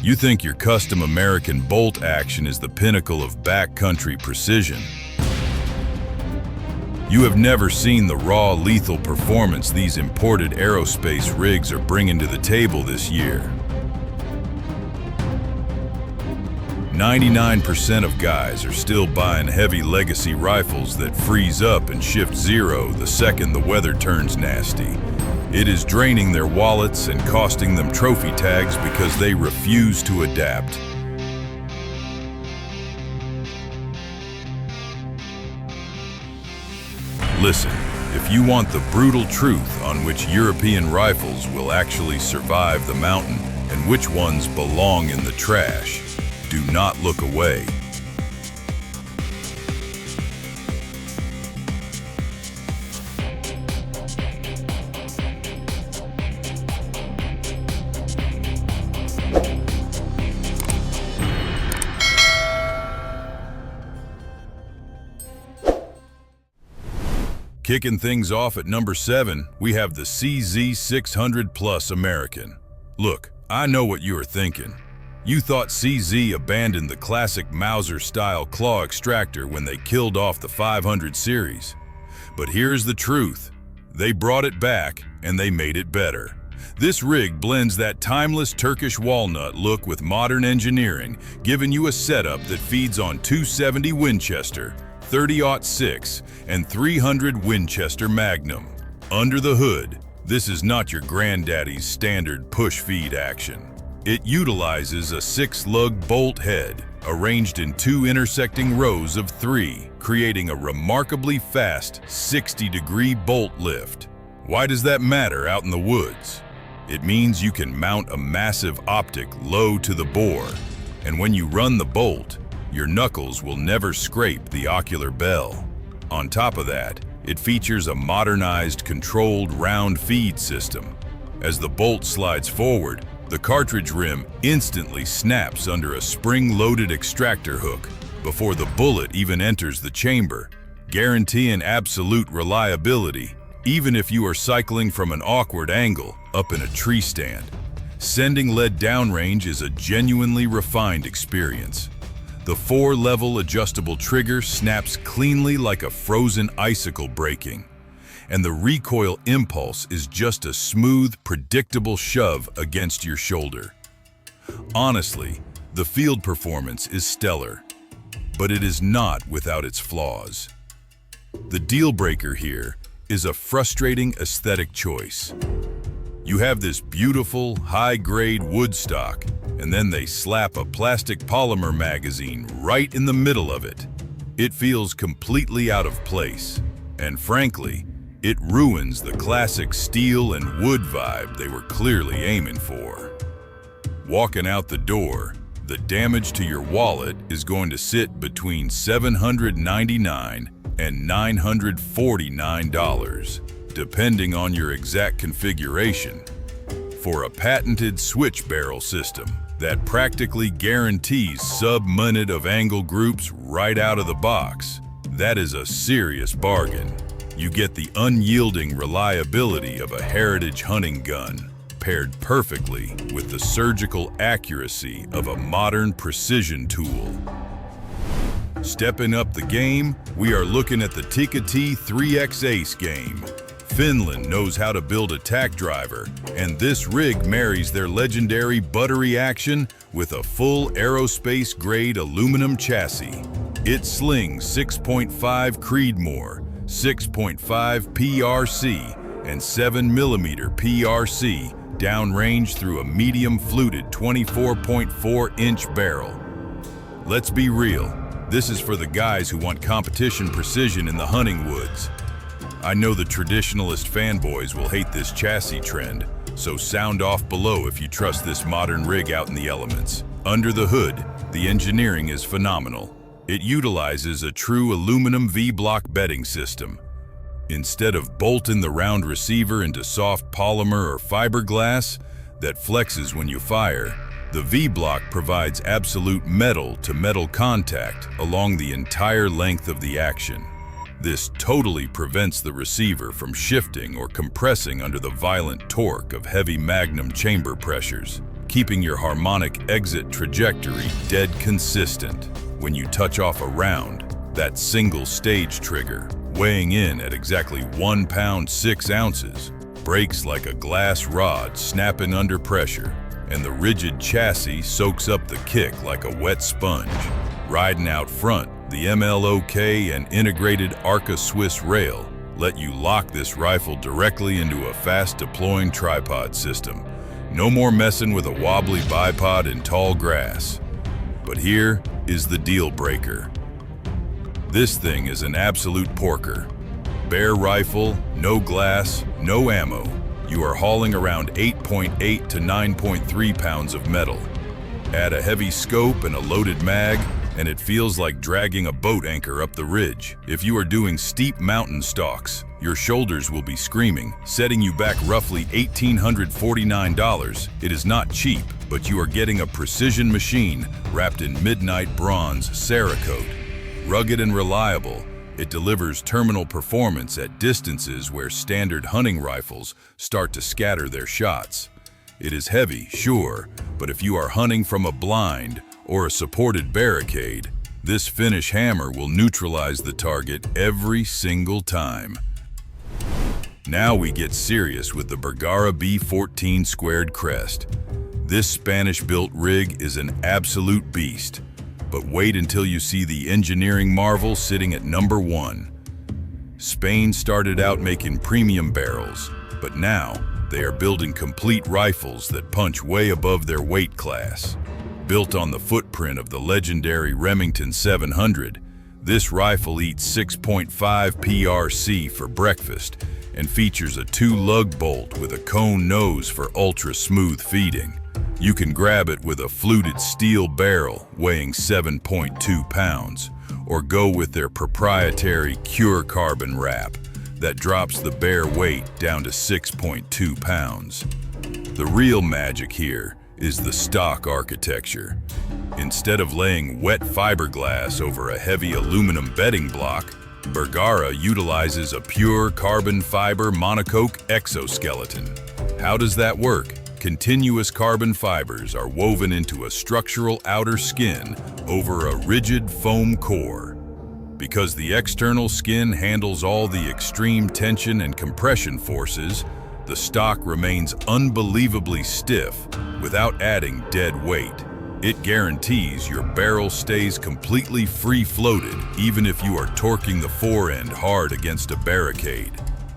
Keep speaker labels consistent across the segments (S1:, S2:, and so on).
S1: You think your custom American bolt action is the pinnacle of backcountry precision. You have never seen the raw, lethal performance these imported aerospace rigs are bringing to the table this year. 99% of guys are still buying heavy legacy rifles that freeze up and shift zero the second the weather turns nasty. It is draining their wallets and costing them trophy tags because they refuse to adapt. Listen, if you want the brutal truth on which European rifles will actually survive the mountain and which ones belong in the trash, do not look away. Kicking things off at number 7, we have the CZ600 Plus American. Look, I know what you are thinking. You thought CZ abandoned the classic Mauser-style claw extractor when they killed off the 500 series. But here's the truth. They brought it back, and they made it better. This rig blends that timeless Turkish walnut look with modern engineering, giving you a setup that feeds on 270 Winchester, 30-06, and 300 Winchester Magnum. Under the hood, this is not your granddaddy's standard push-feed action. It utilizes a 6-lug bolt head, arranged in 2 intersecting rows of 3, creating a remarkably fast 60-degree bolt lift. Why does that matter out in the woods? It means you can mount a massive optic low to the bore, and when you run the bolt, your knuckles will never scrape the ocular bell. On top of that, it features a modernized controlled round feed system. As the bolt slides forward, the cartridge rim instantly snaps under a spring-loaded extractor hook before the bullet even enters the chamber, guaranteeing absolute reliability, even if you are cycling from an awkward angle up in a tree stand. Sending lead downrange is a genuinely refined experience. The 4-level adjustable trigger snaps cleanly like a frozen icicle breaking, and the recoil impulse is just a smooth, predictable shove against your shoulder. Honestly, the field performance is stellar, but it is not without its flaws. The deal breaker here is a frustrating aesthetic choice. You have this beautiful, high-grade wood stock, and then they slap a plastic polymer magazine right in the middle of it. It feels completely out of place, and frankly, it ruins the classic steel and wood vibe they were clearly aiming for. Walking out the door, the damage to your wallet is going to sit between $799 and $949, depending on your exact configuration. For a patented switch barrel system that practically guarantees sub-minute of angle groups right out of the box, that is a serious bargain. You get the unyielding reliability of a heritage hunting gun, paired perfectly with the surgical accuracy of a modern precision tool. Stepping up the game, we are looking at the Tikka T3X Ace game. Finland knows how to build a tack driver, and this rig marries their legendary buttery action with a full aerospace-grade aluminum chassis. It slings 6.5 Creedmoor, 6.5 PRC, and 7mm PRC downrange through a medium-fluted 24.4-inch barrel. Let's be real, this is for the guys who want competition precision in the hunting woods. I know the traditionalist fanboys will hate this chassis trend, so sound off below if you trust this modern rig out in the elements. Under the hood, the engineering is phenomenal. It utilizes a true aluminum V-block bedding system. Instead of bolting the round receiver into soft polymer or fiberglass that flexes when you fire, the V-block provides absolute metal-to-metal contact along the entire length of the action. This totally prevents the receiver from shifting or compressing under the violent torque of heavy magnum chamber pressures. keeping your harmonic exit trajectory dead consistent. When you touch off a round, that single stage trigger, weighing in at exactly 1 pound 6 ounces, breaks like a glass rod snapping under pressure, and the rigid chassis soaks up the kick like a wet sponge. Riding out front, the MLOK and integrated Arca Swiss rail let you lock this rifle directly into a fast-deploying tripod system. No more messing with a wobbly bipod in tall grass. But here is the deal breaker. This thing is an absolute porker. Bare rifle, no glass, no ammo. You are hauling around 8.8 to 9.3 pounds of metal. Add a heavy scope and a loaded mag, and it feels like dragging a boat anchor up the ridge. If you are doing steep mountain stalks, your shoulders will be screaming, setting you back roughly $1,849. It is not cheap, but you are getting a precision machine wrapped in midnight bronze Cerakote. Rugged and reliable, it delivers terminal performance at distances where standard hunting rifles start to scatter their shots. It is heavy, sure, but if you are hunting from a blind or a supported barricade, this finish hammer will neutralize the target every single time. Now we get serious with the Bergara B14 squared Crest. This Spanish-built rig is an absolute beast, but wait until you see the engineering marvel sitting at number 1. Spain started out making premium barrels, but now they are building complete rifles that punch way above their weight class. Built on the footprint of the legendary Remington 700, this rifle eats 6.5 PRC for breakfast and features a 2-lug bolt with a cone nose for ultra-smooth feeding. You can grab it with a fluted steel barrel weighing 7.2 pounds, or go with their proprietary Cure carbon wrap that drops the bare weight down to 6.2 pounds. The real magic here is the stock architecture. Instead of laying wet fiberglass over a heavy aluminum bedding block, Bergara utilizes a pure carbon fiber monocoque exoskeleton. How does that work? Continuous carbon fibers are woven into a structural outer skin over a rigid foam core. Because the external skin handles all the extreme tension and compression forces, the stock remains unbelievably stiff without adding dead weight. It guarantees your barrel stays completely free-floated even if you are torquing the forend hard against a barricade.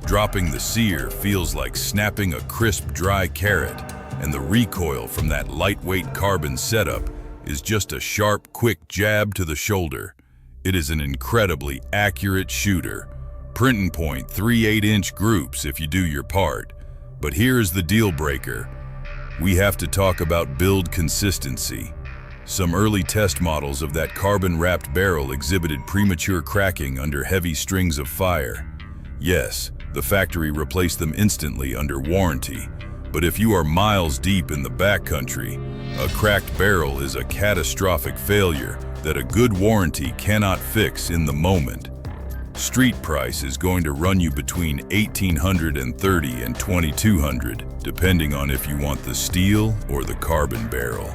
S1: Dropping the sear feels like snapping a crisp, dry carrot, and the recoil from that lightweight carbon setup is just a sharp, quick jab to the shoulder. It is an incredibly accurate shooter. Print and point 3/8-inch groups if you do your part. But here's the deal breaker. We have to talk about build consistency. Some early test models of that carbon-wrapped barrel exhibited premature cracking under heavy strings of fire. Yes, the factory replaced them instantly under warranty, but if you are miles deep in the backcountry, a cracked barrel is a catastrophic failure that a good warranty cannot fix in the moment. Street price is going to run you between $1,830 and $2,200, depending on if you want the steel or the carbon barrel.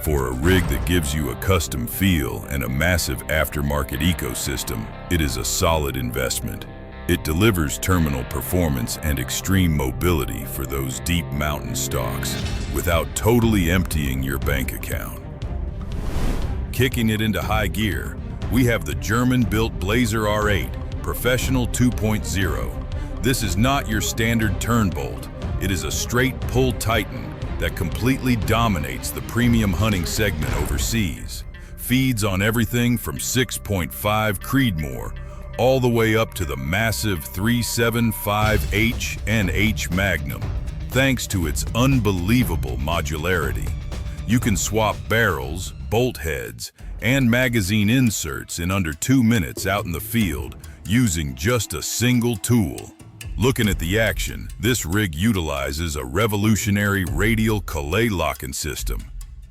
S1: For a rig that gives you a custom feel and a massive aftermarket ecosystem, it is a solid investment. It delivers terminal performance and extreme mobility for those deep mountain stalks without totally emptying your bank account. Kicking it into high gear, we have the German-built Blaser R8 Professional 2.0. This is not your standard turn bolt. It is a straight pull titan that completely dominates the premium hunting segment overseas. Feeds on everything from 6.5 Creedmoor all the way up to the massive 375H and H Magnum, thanks to its unbelievable modularity. You can swap barrels, bolt heads, and magazine inserts in under 2 minutes out in the field using just a single tool. Looking at the action, this rig utilizes a revolutionary radial Calais locking system.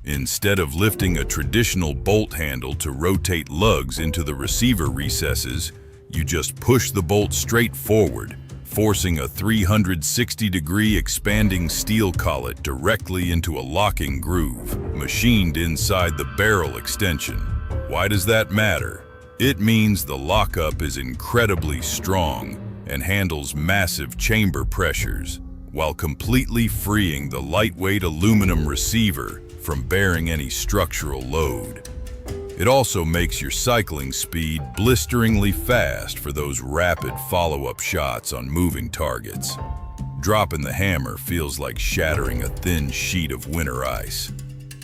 S1: Instead of lifting a traditional bolt handle to rotate lugs into the receiver recesses, you just push the bolt straight forward, forcing a 360-degree expanding steel collet directly into a locking groove, machined inside the barrel extension. Why does that matter? It means the lockup is incredibly strong and handles massive chamber pressures, while completely freeing the lightweight aluminum receiver from bearing any structural load. It also makes your cycling speed blisteringly fast for those rapid follow-up shots on moving targets. Dropping the hammer feels like shattering a thin sheet of winter ice.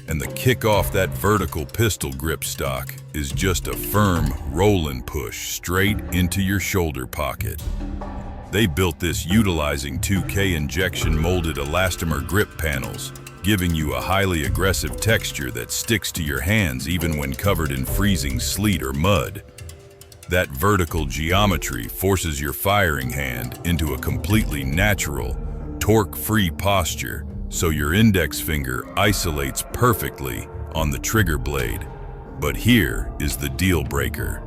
S1: And the kick off that vertical pistol grip stock is just a firm roll and push straight into your shoulder pocket. They built this utilizing 2K injection molded elastomer grip panels, giving you a highly aggressive texture that sticks to your hands even when covered in freezing sleet or mud. That vertical geometry forces your firing hand into a completely natural, torque-free posture, so your index finger isolates perfectly on the trigger blade. But here is the deal breaker.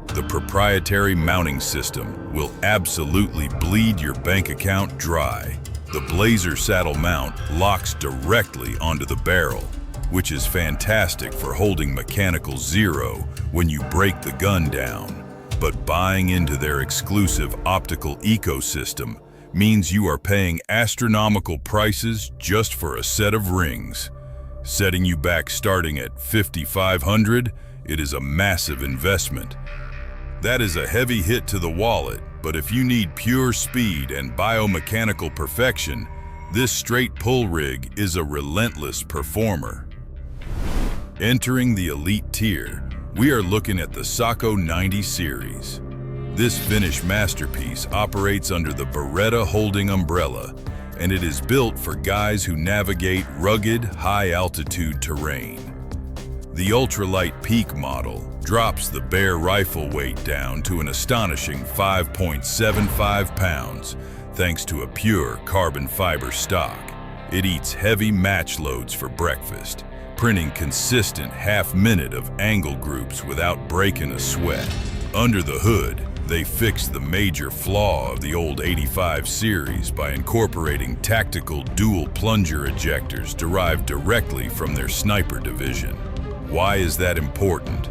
S1: The proprietary mounting system will absolutely bleed your bank account dry. The Blaser saddle mount locks directly onto the barrel, which is fantastic for holding mechanical zero when you break the gun down. But buying into their exclusive optical ecosystem means you are paying astronomical prices just for a set of rings. Setting you back starting at $5,500, it is a massive investment. That is a heavy hit to the wallet, but if you need pure speed and biomechanical perfection, this straight pull rig is a relentless performer. Entering the elite tier, we are looking at the Sako 90 series. This Finnish masterpiece operates under the Beretta holding umbrella, and it is built for guys who navigate rugged, high-altitude terrain. The ultralight peak model drops the bare rifle weight down to an astonishing 5.75 pounds, thanks to a pure carbon fiber stock. It eats heavy match loads for breakfast, printing consistent half-minute of angle groups without breaking a sweat. Under the hood, they fixed the major flaw of the old 85 series by incorporating tactical dual plunger ejectors derived directly from their sniper division. Why is that important?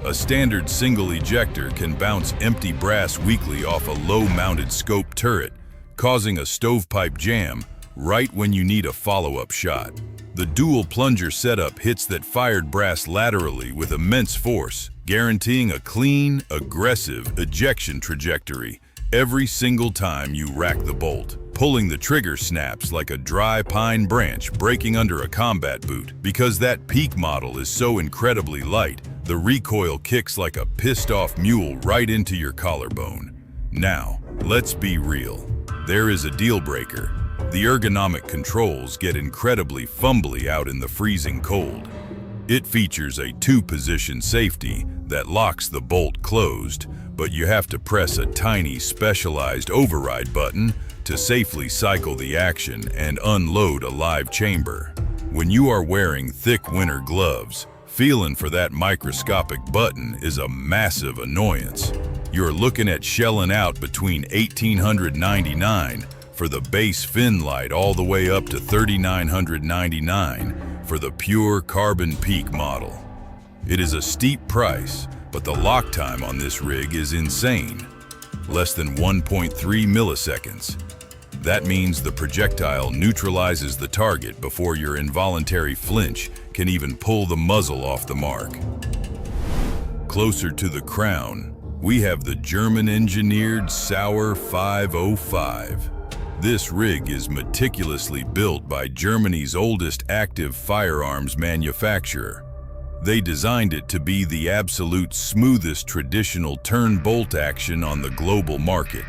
S1: A standard single ejector can bounce empty brass weakly off a low-mounted scope turret, causing a stovepipe jam right when you need a follow-up shot. The dual plunger setup hits that fired brass laterally with immense force, guaranteeing a clean, aggressive ejection trajectory every single time you rack the bolt. Pulling the trigger snaps like a dry pine branch breaking under a combat boot. Because that peak model is so incredibly light, the recoil kicks like a pissed-off mule right into your collarbone. Now, let's be real. There is a deal breaker. The ergonomic controls get incredibly fumbly out in the freezing cold. It features a two-position safety that locks the bolt closed, but you have to press a tiny specialized override button to safely cycle the action and unload a live chamber. When you are wearing thick winter gloves, feeling for that microscopic button is a massive annoyance. You're looking at shelling out between $1,899 for the base fin light all the way up to $3,999 for the pure carbon peak model. It is a steep price, but the lock time on this rig is insane. Less than 1.3 milliseconds. That means the projectile neutralizes the target before your involuntary flinch can even pull the muzzle off the mark. Closer to the crown, we have the German-engineered Sauer 505. This rig is meticulously built by Germany's oldest active firearms manufacturer. They designed it to be the absolute smoothest traditional turn bolt action on the global market.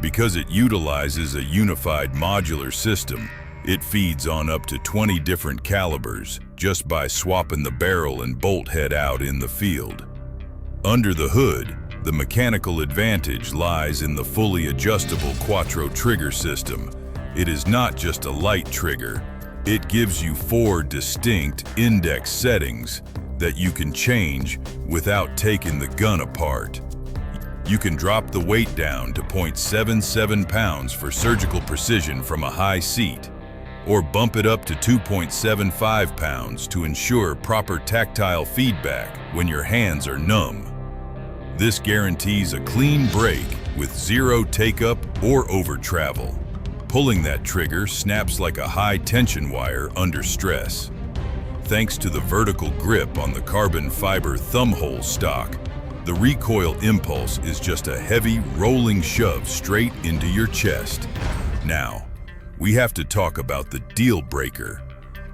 S1: Because it utilizes a unified modular system, it feeds on up to 20 different calibers just by swapping the barrel and bolt head out in the field. Under the hood, the mechanical advantage lies in the fully adjustable Quattro trigger system. It is not just a light trigger, it gives you 4 distinct index settings that you can change without taking the gun apart. You can drop the weight down to 0.77 pounds for surgical precision from a high seat, or bump it up to 2.75 pounds to ensure proper tactile feedback when your hands are numb. This guarantees a clean break with zero take-up or over-travel. Pulling that trigger snaps like a high-tension wire under stress. Thanks to the vertical grip on the carbon fiber thumbhole stock, the recoil impulse is just a heavy, rolling shove straight into your chest. Now, we have to talk about the deal breaker.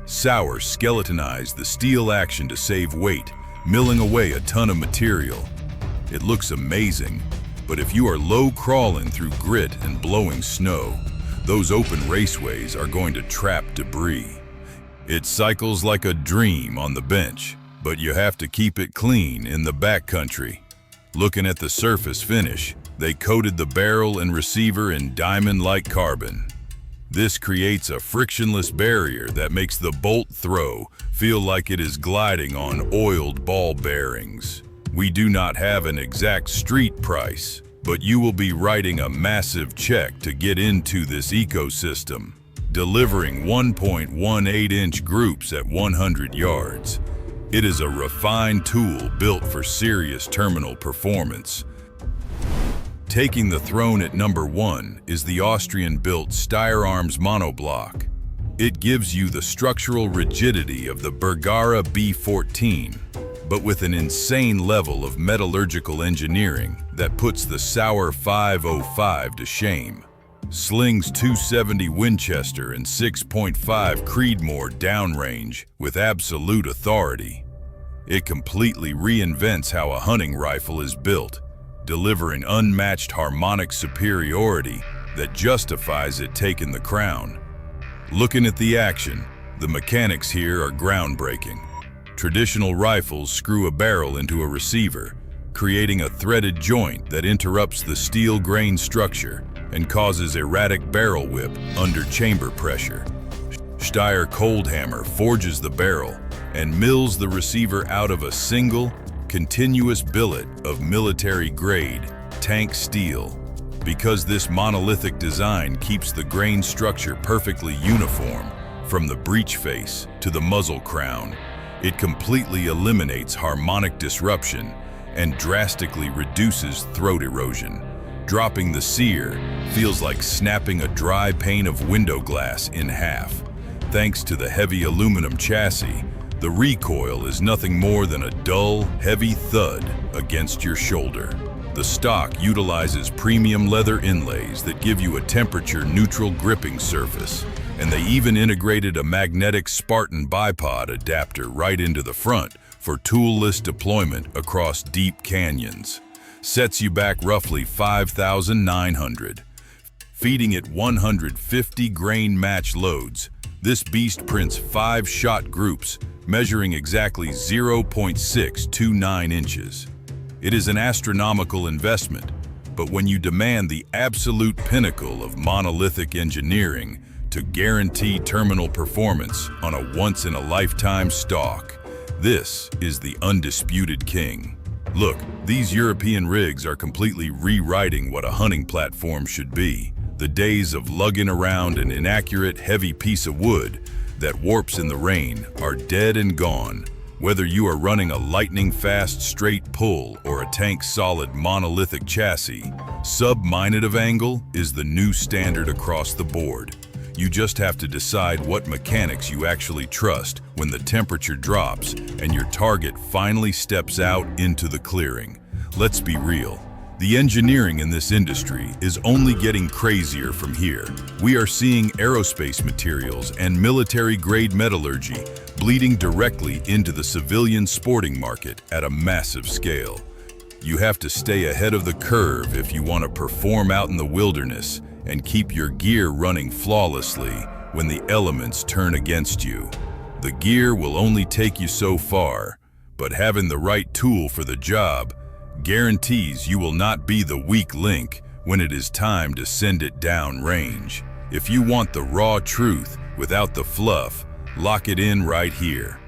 S1: Sauer skeletonized the steel action to save weight, milling away a ton of material. It looks amazing, but if you are low crawling through grit and blowing snow, those open raceways are going to trap debris. It cycles like a dream on the bench, but you have to keep it clean in the backcountry. Looking at the surface finish, they coated the barrel and receiver in diamond-like carbon. This creates a frictionless barrier that makes the bolt throw feel like it is gliding on oiled ball bearings. We do not have an exact street price, but you will be writing a massive check to get into this ecosystem, delivering 1.18-inch groups at 100 yards. It is a refined tool built for serious terminal performance. Taking the throne at number 1 is the Austrian-built Steyr Arms Monobloc. It gives you the structural rigidity of the Bergara B14, but with an insane level of metallurgical engineering that puts the Sauer 505 to shame. Slings 270 Winchester and 6.5 Creedmoor downrange with absolute authority. It completely reinvents how a hunting rifle is built, delivering unmatched harmonic superiority that justifies it taking the crown. Looking at the action, the mechanics here are groundbreaking. Traditional rifles screw a barrel into a receiver, creating a threaded joint that interrupts the steel grain structure and causes erratic barrel whip under chamber pressure. Steyr cold hammer forges the barrel and mills the receiver out of a single, continuous billet of military-grade tank steel. Because this monolithic design keeps the grain structure perfectly uniform, from the breech face to the muzzle crown, it completely eliminates harmonic disruption and drastically reduces throat erosion. Dropping the sear feels like snapping a dry pane of window glass in half. Thanks to the heavy aluminum chassis, the recoil is nothing more than a dull, heavy thud against your shoulder. The stock utilizes premium leather inlays that give you a temperature-neutral gripping surface, and they even integrated a magnetic Spartan bipod adapter right into the front for toolless deployment across deep canyons. Sets you back roughly 5,900. Feeding it 150 grain match loads, this beast prints 5-shot groups measuring exactly 0.629 inches. It is an astronomical investment, but when you demand the absolute pinnacle of monolithic engineering to guarantee terminal performance on a once-in-a-lifetime stock, this is the undisputed king. Look, these European rigs are completely rewriting what a hunting platform should be. The days of lugging around an inaccurate, heavy piece of wood that warps in the rain are dead and gone. Whether you are running a lightning-fast straight pull or a tank-solid monolithic chassis, sub-minative angle is the new standard across the board. You just have to decide what mechanics you actually trust when the temperature drops and your target finally steps out into the clearing. Let's be real. The engineering in this industry is only getting crazier from here. We are seeing aerospace materials and military-grade metallurgy bleeding directly into the civilian sporting market at a massive scale. You have to stay ahead of the curve if you want to perform out in the wilderness and keep your gear running flawlessly when the elements turn against you. The gear will only take you so far, but having the right tool for the job guarantees you will not be the weak link when it is time to send it down range. If you want the raw truth without the fluff, lock it in right here.